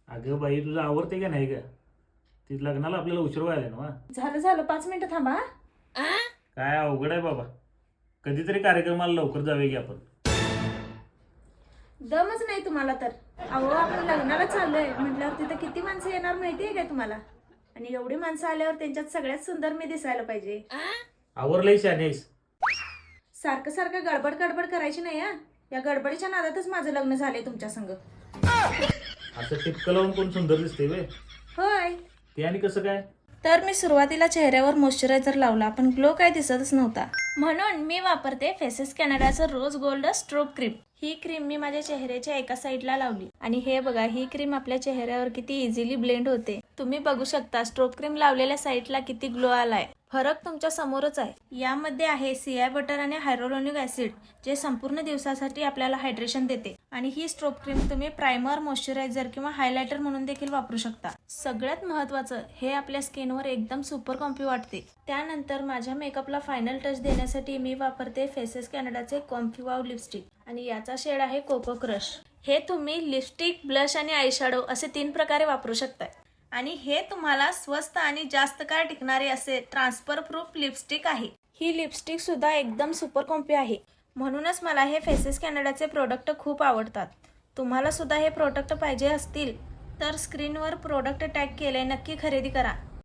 अगं बाई तुझं आवडते का नाही का? ती लग्नाला आपल्याला उशीर व्हायला ना. झालं 5 मिनिटं थांबा. काय अवघड आहे बाबा. कधीतरी कार्यक्रमाला लवकर जावे की आपण. दमच नाही तुम्हाला तर. अहो आपण लग्नाला चाललोय म्हटल्यावर तिथे किती माणसं येणार माहितीये का तुम्हाला? आणि एवढी माणसं आल्यावर त्यांच्यात सगळ्यात सुंदर मी दिसायला पाहिजे. आवरलंय शानेस. सारखं सारखं गडबड गडबड करायची नाही हा. या गडबडीच्या नादातच माझं लग्न झालंय तुमच्या संग. असं टिपकं लावून कोण सुंदर दिसते वे? होय. ते आणि कसं काय? तर मी सुरुवातीला चेहऱ्यावर मॉइश्चरायझर लावला पण ग्लो काय दिसतच नव्हता. म्हणून मी वापरते फेसेस कॅनडाचं रोज गोल्ड स्ट्रोब क्रीम. ही क्रीम मी माझ्या चेहऱ्याच्या एका साईडला लावली आणि हे बघा ही क्रीम आपल्या चेहऱ्यावर किती इझिली ब्लेंड होते. तुम्ही बघू शकता स्ट्रोब क्रीम लावलेल्या साईडला किती ग्लो आलाय. फरक तुमच्या समोरच आहे. यामध्ये आहे सिया बटर आणि हायड्रोलोनिक ऍसिड जे संपूर्ण दिवसासाठी आपल्याला हायड्रेशन देते. आणि ही स्ट्रोब क्रीम तुम्ही प्रायमर, मॉइश्चरायझर किंवा हायलायटर म्हणून देखील वापरू शकता. सगळ्यात महत्त्वाचं हे आपल्या स्किनवर एकदम सुपर कॉम्पी वाटते. त्यानंतर माझ्या मेकअपला फायनल टच देण्यासाठी मी वापरते फेसेस कॅनडाचे कॉम्फी वाव लिपस्टिक आणि याचा शेड आहे कोको क्रश. हे तुम्ही लिपस्टिक, ब्लश आणि आयशॅडो असे 3 प्रकारे वापरू शकता. आणि हे तुम्हाला स्वस्त आणि जास्त काळ टिकणारे असे ट्रान्सफर प्रूफ लिपस्टिक आहे. ही लिपस्टिक सुद्धा एकदम सुपर कॉम्पी आहे. म्हणूनच मला हे फेसेस कॅनडाचे प्रोडक्ट खूप आवडतात. तुम्हाला सुद्धा हे प्रोडक्ट पाहिजे असतील तर स्क्रीनवर प्रोडक्ट टॅग केले नक्की खरेदी करा.